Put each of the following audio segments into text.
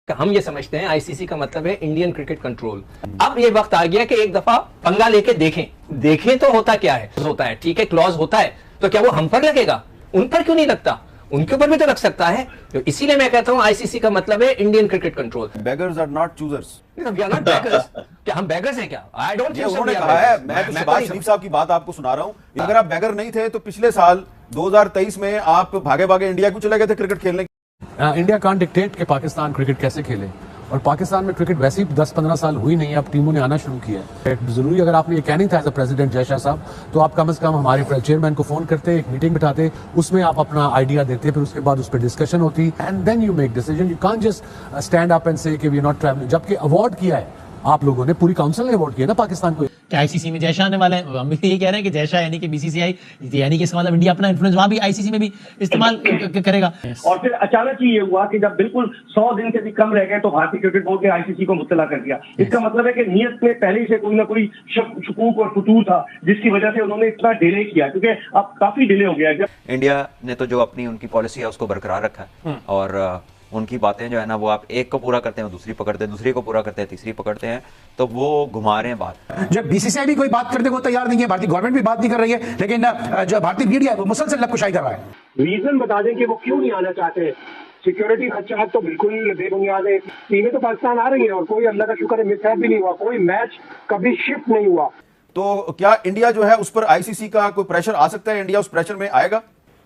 हम ये समझते हैं आईसीसी का मतलब है इंडियन क्रिकेट कंट्रोल। अब ये वक्त आ गया कि एक दफा पंगा लेके देखें तो होता क्या है। होता है ठीक है, क्लॉज होता है, तो क्या वो हम पर लगेगा? उन पर क्यों नहीं लगता? उनके ऊपर भी तो लग सकता है। तो इसीलिए मैं कहता हूं आईसीसी का मतलब है Indian cricket control. Beggars are not choosers. We are not beggars. क्या हम बेगर्स हैं क्या? I don't think so. उन्होंने कहा है, मैं तो शहबाज शरीफ साहब की बात आपको सुना रहा हूं। अगर आप बेगर नहीं थे तो पिछले साल 2023 में आप भागे भागे इंडिया क्यों चले गए थे क्रिकेट खेलने? इंडिया कांट डिक्टेट कि पाकिस्तान क्रिकेट कैसे खेले, और पाकिस्तान में क्रिकेट वैसे ही 10-15 साल हुई नहीं है, अब टीमों ने आना शुरू किया है। जरूरी अगर आपने ये कहनी था as a president Jay Shah साहब, तो आप कम से कम हमारे चेयरमैन को फोन करते, एक मीटिंग बिठाते, उसमें आप अपना आइडिया देते, फिर उसके बाद उस पर डिस्कशन होती, and then you make decision. You can't just stand up and say कि वी आर नॉट ट्रैवलिंग। जबकि अवार्ड किया है आप लोगों ने, पूरी काउंसिल ने अवार्ड किया ना पाकिस्तान को। आईसीसी में जय शाह आने वाला है, हम भी यही कह रहे हैं कि जय शाह यानी कि बीसीसीआई, यानी कि इसका मतलब इंडिया अपना इन्फ्लुएंस वहां भी आईसीसी में भी इस्तेमाल करेगा। और फिर अचानक ही ये हुआ कि जब बिल्कुल 100 दिन से भी कम रह गए तो भारतीय क्रिकेट बोर्ड ने आईसीसी को मुत्तला कर दिया। इसका मतलब है कि नियत में पहले ही से कोई ना कोई शकूक और फतूर था, जिसकी वजह से उन्होंने इतना डिले किया, क्योंकि अब काफी डिले हो गया। इंडिया ने तो जो अपनी उनकी पॉलिसी है उसको बरकरार रखा है, और उनकी बातें जो है ना, वो आप एक को पूरा करते हैं दूसरी पकड़ते हैं, दूसरी को पूरा करते हैं तीसरी पकड़ते हैं, तो वो घुमा रहे हैं बात। जब बीसीसीआई भी कोई बात करने को तैयार नहीं है, भारतीय गवर्नमेंट भी बात नहीं कर रही है, लेकिन जो भारतीय मीडिया है वो मुसलसल नक्कुशाई कर रहा है। रीजन बता दें कि वो क्यों नहीं आना चाहते। सिक्योरिटी खर्चा तो बिल्कुल बेबुनियाद है। टीमें तो पाकिस्तान आ रही है और कोई अल्लाह का शुक्र है मिसहैप भी नहीं हुआ, कोई मैच कभी शिफ्ट नहीं हुआ। तो क्या इंडिया जो है उस पर आईसीसी का कोई प्रेशर आ सकता है? इंडिया उस प्रेशर में आएगा?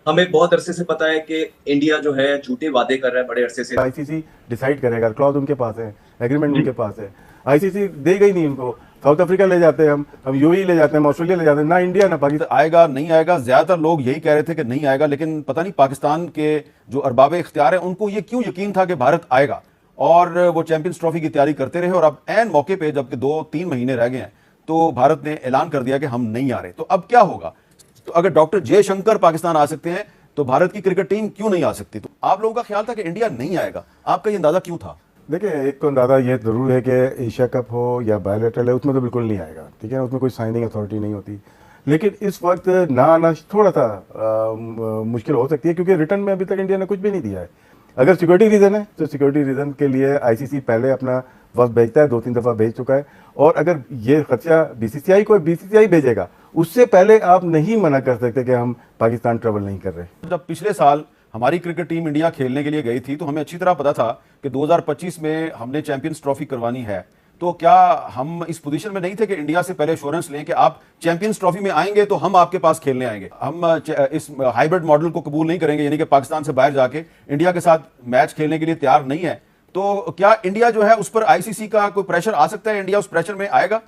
हमें बहुत अरसे से पता है कि इंडिया जो है झूठे वादे कर रहा है बड़े अरसे से। आईसीसी डिसाइड करेगा, क्लॉज उनके पास है, एग्रीमेंट उनके पास है। आईसीसी देगा ही नहीं उनको। साउथ अफ्रीका ले जाते हैं, हम यूएई ले जाते हैं, हम ऑस्ट्रेलिया ले जाते हैं, ना इंडिया ना पाकिस्तान। आएगा नहीं आएगा, ज्यादातर लोग यही कह रहे थे कि नहीं आएगा, लेकिन पता नहीं पाकिस्तान के जो अरबाब इख्तियार है उनको ये क्यों यकीन था कि भारत आएगा, और वो चैंपियंस ट्रॉफी की तैयारी करते रहे। और अब एन मौके पे जबकि 2-3 महीने रह गए हैं तो भारत ने ऐलान कर दिया कि हम नहीं आ रहे। तो अब क्या होगा? तो अगर डॉक्टर जयशंकर पाकिस्तान आ सकते हैं तो भारत की क्रिकेट टीम क्यों नहीं आ सकती? तो आप लोगों का ख्याल था कि इंडिया नहीं आएगा, आपका ये अंदाजा क्यों था? देखिए, एक तो अंदाजा ये जरूर है कि एशिया कप हो या बायलैटरल है, उसमें तो बिल्कुल नहीं आएगा, ठीक है, उसमें कोई साइनिंग अथॉरिटी नहीं होती। लेकिन इस वक्त ना आना थोड़ा सा मुश्किल हो सकती है, क्योंकि रिटर्न में अभी तक इंडिया ने कुछ भी नहीं दिया है। अगर सिक्योरिटी रीजन है तो सिक्योरिटी रीजन के लिए आईसीसी पहले अपना वक्त भेजता है, 2-3 दफा भेज चुका है। और अगर ये खर्चा बीसीसीआई भेजेगा, उससे पहले आप नहीं मना कर सकते कि हम पाकिस्तान ट्रेवल नहीं कर रहे। जब पिछले साल हमारी क्रिकेट टीम इंडिया खेलने के लिए गई थी तो हमें अच्छी तरह पता था कि 2025 में हमने चैंपियंस ट्रॉफी करवानी है। तो क्या हम इस पोजीशन में नहीं थे कि इंडिया से पहले एश्योरेंस लें कि आप चैंपियंस ट्रॉफी में आएंगे तो हम आपके पास खेलने आएंगे? हम इस हाइब्रिड मॉडल को कबूल नहीं करेंगे, यानी कि पाकिस्तान से बाहर जाके इंडिया के साथ मैच खेलने के लिए तैयार नहीं है। तो क्या इंडिया जो है उस पर आईसीसी का कोई प्रेशर आ सकता है? इंडिया उस प्रेशर में आएगा?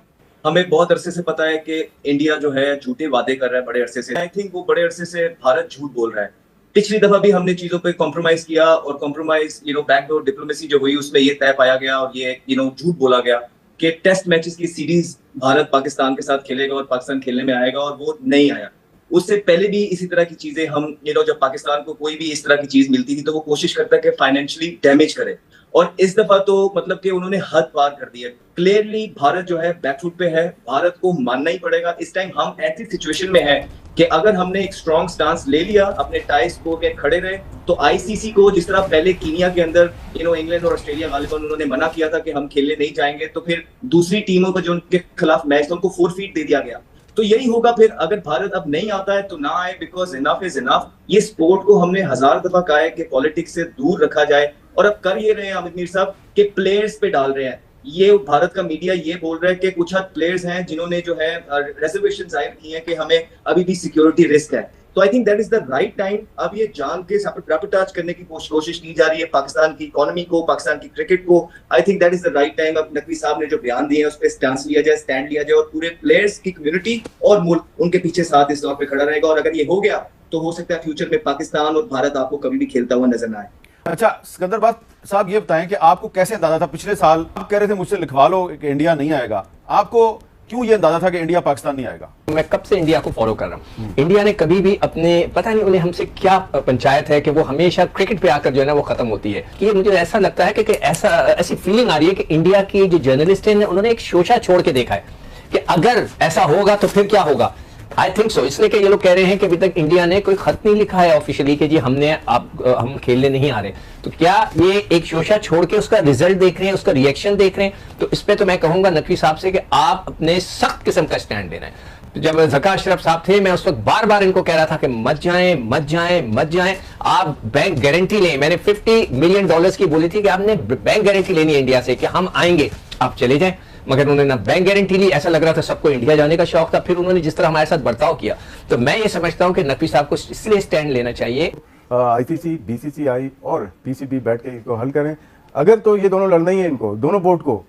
हमें बहुत अरसे से पता है कि इंडिया जो है झूठे वादे कर रहा है बड़े अरसे से। आई थिंक वो बड़े अरसे से भारत झूठ बोल रहा है। पिछली दफा भी हमने चीजों पे कॉम्प्रोमाइज किया, और कॉम्प्रोमाइज बैकडोर डिप्लोमेसी जो हुई उसमें ये तय पाया गया और ये झूठ बोला गया कि टेस्ट मैचेस की सीरीज भारत पाकिस्तान के साथ खेलेगा और पाकिस्तान खेलने में आएगा, और वो नहीं आया। उससे पहले भी इसी तरह की चीजें हम जब पाकिस्तान को कोई भी इस तरह की चीज मिलती थी तो वो कोशिश करता है कि फाइनेंशियली डैमेज करे, और इस दफा तो मतलब कि उन्होंने हद पार कर दी है। क्लियरली भारत जो है बैकफुट पे है, भारत को मानना ही पड़ेगा। इस टाइम हम ऐसी सिचुएशन में है कि अगर हमने एक स्ट्रॉन्ग स्टांस ले लिया, अपने टाई स्कोर में खड़े रहे, तो आईसीसी को जिस तरह पहले कीनिया के अंदर इंग्लैंड और ऑस्ट्रेलिया गालिबन उन्होंने मना किया था कि हम खेलने नहीं जाएंगे, तो फिर दूसरी टीमों को जो उनके खिलाफ मैच था उनको फोरफीट दे दिया गया। तो यही होगा फिर, अगर भारत अब नहीं आता है तो ना आए, बिकॉज इनफ इज इनफ। ये स्पोर्ट को हमने 1000 दफा कहा है कि पॉलिटिक्स से दूर रखा जाए, और अब कर ये रहे हैं अमित मीर साहब कि प्लेयर्स पे डाल रहे हैं। ये भारत का मीडिया ये बोल रहा है कि कुछ हद प्लेयर्स हैं जिन्होंने जो है रेजर्वेशन जाहिर की है कि हमें अभी भी सिक्योरिटी रिस्क है। तो I think that is the right time. अब ये जान के सैबोटेज करने की कोशिश की जा रही है पाकिस्तान की इकोनॉमी को, पाकिस्तान की क्रिकेट को। I think that is the right time. अब नकवी साहब ने जो बयान दिए हैं उस पर स्टैंड लिया जाए, और पूरे प्लेयर्स की कम्युनिटी और मुल्क उनके पीछे साथ इस दौर पे खड़ा रहेगा। और अगर ये हो गया तो हो सकता है फ्यूचर में पाकिस्तान और भारत आपको कभी भी खेलता हुआ नजर ना आए। अच्छा, सिकंदर साहब ये बताएं कि आपको कैसे अंदाजा था? पिछले साल आप कह रहे थे मुझसे लिखवा लो कि इंडिया नहीं आएगा, आपको क्यों ये अंदाजा था कि इंडिया पाकिस्तान नहीं आएगा? मैं कब से इंडिया को फॉलो कर रहा हूँ। इंडिया ने कभी भी अपने, पता नहीं उन्हें हमसे क्या पंचायत है कि वो हमेशा क्रिकेट पे आकर जो है ना वो खत्म होती है। कि मुझे ऐसा लगता है कि ऐसी फीलिंग आ रही है कि इंडिया की जो जर्नलिस्ट हैं उन्होंने एक शोशा छोड़ के देखा है कि अगर ऐसा होगा तो फिर क्या होगा। आई थिंक सो, इसलिए कि ये लोग कह रहे हैं कि अभी तक इंडिया ने कोई खत नहीं लिखा है ऑफिशियली कि जी हम खेलने नहीं आ रहे। तो क्या ये एक शोशा छोड़ के उसका रिजल्ट देख रहे हैं, उसका रिएक्शन देख रहे हैं? तो इस पे तो मैं कहूंगा नकवी साहब से कि आप अपने सख्त किस्म का स्टैंड लेना है। जब ज़का अशरफ साहब थे, मैं उस वक्त बार बार इनको कह रहा था कि मत जाएं मत जाएं मत जाएं, आप बैंक गारंटी लें। मैंने $50 मिलियन की बोली थी कि आपने बैंक गारंटी लेनी है इंडिया से कि हम आएंगे, आप चले जाएं। मगर उन्होंने ना बैंक गारंटी ली, ऐसा लग रहा था सबको इंडिया जाने का शौक था। फिर उन्होंने जिस तरह हमारे साथ बर्ताव किया, तो मैं ये समझता हूं कि नकवी साहब को इसलिए स्टैंड लेना चाहिए। आईसीसी, बीसीसीआई और पीसीबी बैठ के इसको हल करें। अगर तो ये दोनों लड़ना ही है इनको, दोनों बोर्ड को,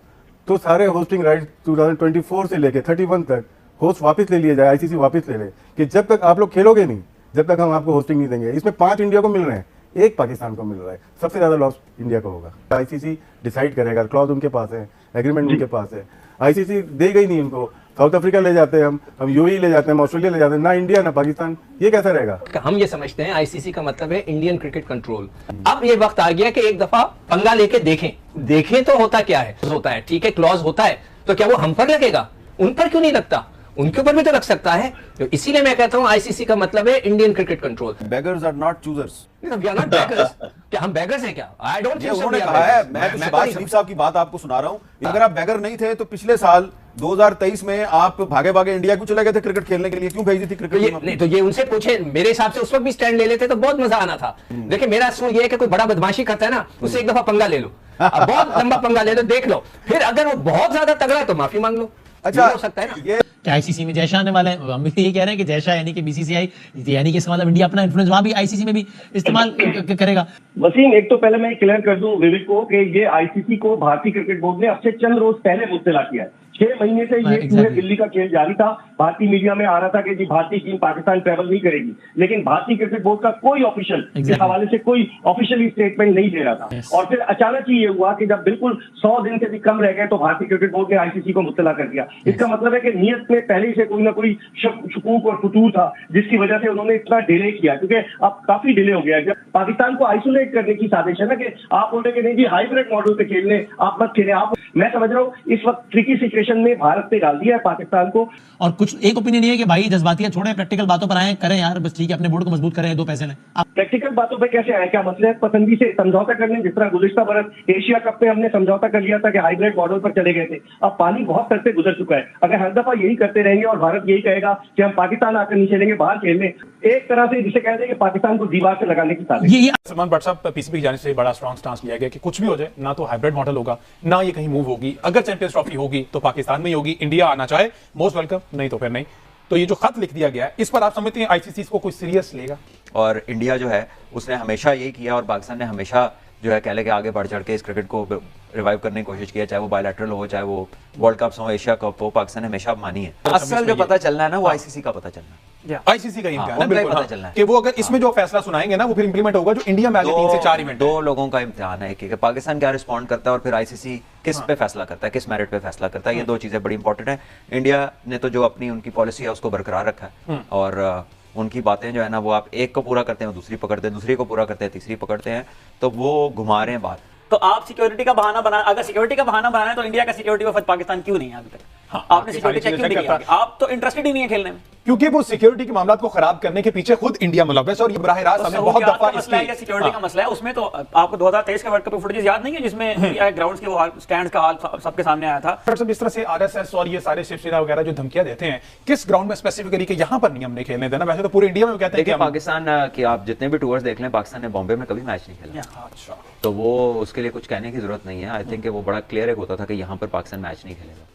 तो सारे होस्टिंग राइट 2024 से लेके 31 तक होस्ट वापस ले लिया जाए, आईसीसी वापस ले ले, कि जब तक आप लोग खेलोगे नहीं, जब तक हम आपको होस्टिंग नहीं देंगे। इसमें 5 इंडिया को मिल रहे हैं, 1 पाकिस्तान को मिल रहा है। सबसे ज्यादा लॉस इंडिया को होगा। आईसीसी डिसाइड करेगा, क्लॉज उनके पास है, एग्रीमेंट उनके पास है। आईसीसी देगा ही नहीं इनको। साउथ अफ्रीका ले जाते हैं हम यूएई ले जाते हैं, हम ऑस्ट्रेलिया ले जाते हैं, ना इंडिया ना पाकिस्तान। ये कैसा रहेगा? हम ये समझते हैं आईसीसी का मतलब है इंडियन क्रिकेट कंट्रोल। अब ये वक्त आ गया कि एक दफा पंगा लेके देखें तो होता क्या है। होता है, ठीक है, क्लॉज होता है, तो क्या वो हम पर लगेगा? उन पर क्यों नहीं लगता? उनके ऊपर भी तो लग सकता है। तो इसीलिए मैं कहता हूं आईसीसी का मतलब है Indian cricket control. Beggars are not choosers. We are not beggars. क्या हम बेगर्स हैं क्या? I don't think so. उन्होंने कहा है, मैं तो शहबाज शरीफ साहब की बात आपको सुना रहा हूं। अगर आप बेगर नहीं थे तो पिछले साल 2023 में आप भागे भागे इंडिया क्यों चले गए थे क्रिकेट खेलने के लिए? क्यों भेजी थी क्रिकेट टीम? नहीं तो ये उनसे पूछे। मेरे हिसाब से उस वक्त भी स्टैंड ले लेते तो बहुत मजा आना था। देखिए मेरा असूल ये है कि कोई बड़ा बदमाशी करता है ना, उससे एक दफा पंगा ले लो, बहुत लंबा पंगा ले लो, देख लो, फिर अगर वो बहुत ज्यादा तगड़ा है तो माफी मांग लो। अच्छा, हो सकता है ना। ये क्या आईसीसी में जयशाह आने वाले हैं? हम भी ये कह रहे हैं कि जयशाह यानी कि बीसीसीआई यानी कि इसका मतलब इंडिया अपना इन्फ्लुएंस वहां भी आईसीसी में भी इस्तेमाल करेगा। वसीम, एक तो पहले मैं क्लियर कर दूं विवेक को कि ये आईसीसी को भारतीय क्रिकेट बोर्ड ने अब से चंद रोज पहले मुब्तला किया है। 6 महीने से ये पूरे दिल्ली का खेल जारी था। भारतीय मीडिया में आ रहा था कि जी भारतीय टीम पाकिस्तान ट्रैवल नहीं करेगी, लेकिन भारतीय क्रिकेट बोर्ड का कोई ऑफिशियल इस हवाले से कोई ऑफिशियली स्टेटमेंट नहीं दे रहा था। और फिर अचानक ही ये हुआ कि जब बिल्कुल 100 दिन से भी कम रह गए तो भारतीय क्रिकेट बोर्ड ने आईसीसी को मुत्तला कर दिया। इसका मतलब है कि नीयत में पहले ही से कोई ना कोई शकूक और फतूर था, जिसकी वजह से उन्होंने इतना डिले किया, क्योंकि अब काफी डिले हो गया। जब पाकिस्तान को आइसोलेट करने की साजिश है ना, कि आप बोल रहे कि नहीं जी हाइब्रिड मॉडल पे खेलने, आप मत खेलें। आप, मैं समझ रहा हूँ इस वक्त ट्रिकी सिचुएशन में भारत ने डाल दिया है पाकिस्तान को। और कुछ एक ओपिनियन ये है कि भाई जज्बातियां छोड़ें, प्रैक्टिकल बातों पर आए, करें यार, बस ठीक है, अपने बोर्ड को मजबूत करें, 2 पैसे लें। प्रैक्टिकल बातों पे कैसे आए? क्या मसले पसंदी से समझौता करने, जिस तरह गुज़िश्ता बरस एशिया कप में हमने समझौता कर लिया था कि हाइब्रिड मॉडल पर चले गए थे। अब पानी बहुत सर से गुजर चुका है। अगर हर दफा यही करते रहेंगे और भारत यही कहेगा कि हम पाकिस्तान आकर नहीं चलेंगे बाहर खेलने, एक तरह से जिसे कहते हैं कि पाकिस्तान को दीवार से लगाने की साजिश। ये सलमान भट्ट साहब, पीसीबी की जाने से बड़ा स्ट्रॉन्ग स्टांस लिया गया कि कुछ भी हो जाए, ना तो हाइब्रिड मॉडल होगा, ना ये कहीं मूव होगी। अगर चैंपियंस ट्रॉफी होगी तो पाकिस्तान में ही होगी, इंडिया आना चाहे मोस्ट वेलकम, नहीं तो फिर नहीं। तो ये जो खत लिख दिया गया है, इस पर आप समझते हैं आईसीसी इसको कोई सीरियस लेगा? और इंडिया जो है उसने हमेशा यही किया, और पाकिस्तान ने हमेशा जो है कह ले के आगे बढ़ चढ़ के इस क्रिकेट को रिवाइव करने की कोशिश की है, चाहे वो बायलैटरल हो, चाहे वो वर्ल्ड कप्स हो, एशिया कप हो, पाकिस्तान ने हमेशा मानी है। असल जो पता चलना है ना, वो आईसीसी का पता चलना है। आईसीसी का इम्तिहान है, उनका ही बिल्कुल, पता चलना है कि वो अगर इसमें जो फैसला सुनाएंगे ना, वो फिर इंप्लीमेंट होगा जो इंडिया में आगे 3 से 4 इवेंट। 2 लोगों का इम्तिहान है कि पाकिस्तान क्या रिस्पॉन्ड करता है और फिर आईसीसी किस पे फैसला करता है, किस मेरिट पे फैसला करता है। ये 2 चीजें बड़ी इंपॉर्टेंट है। इंडिया ने तो जो अपनी उनकी पॉलिसी है उसको बरकरार रखा है, और उनकी बातें जो है ना, वो आप एक को पूरा करते हैं, दूसरी पकड़ते हैं, दूसरी को पूरा करते हैं, तीसरी पकड़ते हैं, तो वो घुमा रहे हैं बात। तो आप सिक्योरिटी का बहाना बना, अगर सिक्योरिटी का बहाना बनाना है तो इंडिया का सिक्योरिटी वफद पाकिस्तान क्यों नहीं है अभी तक? आपने सिक्योरिटी चेक क्यों नहीं किया? आप तो इंटरेस्टेड ही नहीं है खेलने में, क्योंकि वो सिक्योरिटी के मामलों को खराब करने के पीछे खुद इंडिया मुलव्वस है। और ये बराह रास्त हमने बहुत दफा इसकी सिक्योरिटी का मसला है। उसमें तो आपको 2023 का वर्ल्ड कप फुटेज याद नहीं है जिसमें इंडिया ग्राउंड्स के वो स्टैंड्स का हाल सबके सामने आया था? जिस तरह से आरएसएस और ये सारे शिवसेना वगैरह जो धमकियां देते हैं, किस ग्राउंड में स्पेसिफिकली कि यहाँ पर नहीं हमने खेलने देना? वैसे तो पूरे इंडिया में कहते हैं कि पाकिस्तान की आप जितने भी टूर्स देख लें, पाकिस्तान ने बॉम्बे में कभी मैच नहीं खेला। अच्छा, तो वो उसके लिए कुछ कहने की जरूरत नहीं है। आई थिंक वो बड़ा क्लियर होता था कि यहाँ पर पाकिस्तान मैच नहीं खेलेगा।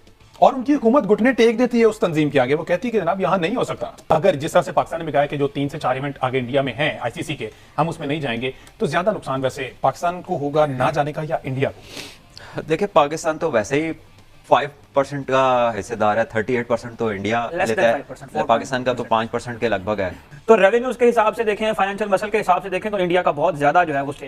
और उनकी हुकूमत घुटने टेक देती है उस तंजीम के आगे। वो कहती है कि जनाब यहाँ नहीं हो सकता। अगर जिस तरह से पाकिस्तान ने भी कहा कि जो 3 से 4 इवेंट आगे इंडिया में हैं आईसीसी के, हम उसमें नहीं जाएंगे, तो ज्यादा नुकसान वैसे पाकिस्तान को होगा ना जाने का या इंडिया को? देखिए, पाकिस्तान तो वैसे ही 5% का हिस्सेदार है, 38% तो इंडिया लेता है, पाकिस्तान का तो 5% के लगभग है। तो रेवेन्यूज के हिसाब से देखें, फाइनेंशियल मसल के हिसाब से देखें तो इंडिया का बहुत ज्यादा जो है वो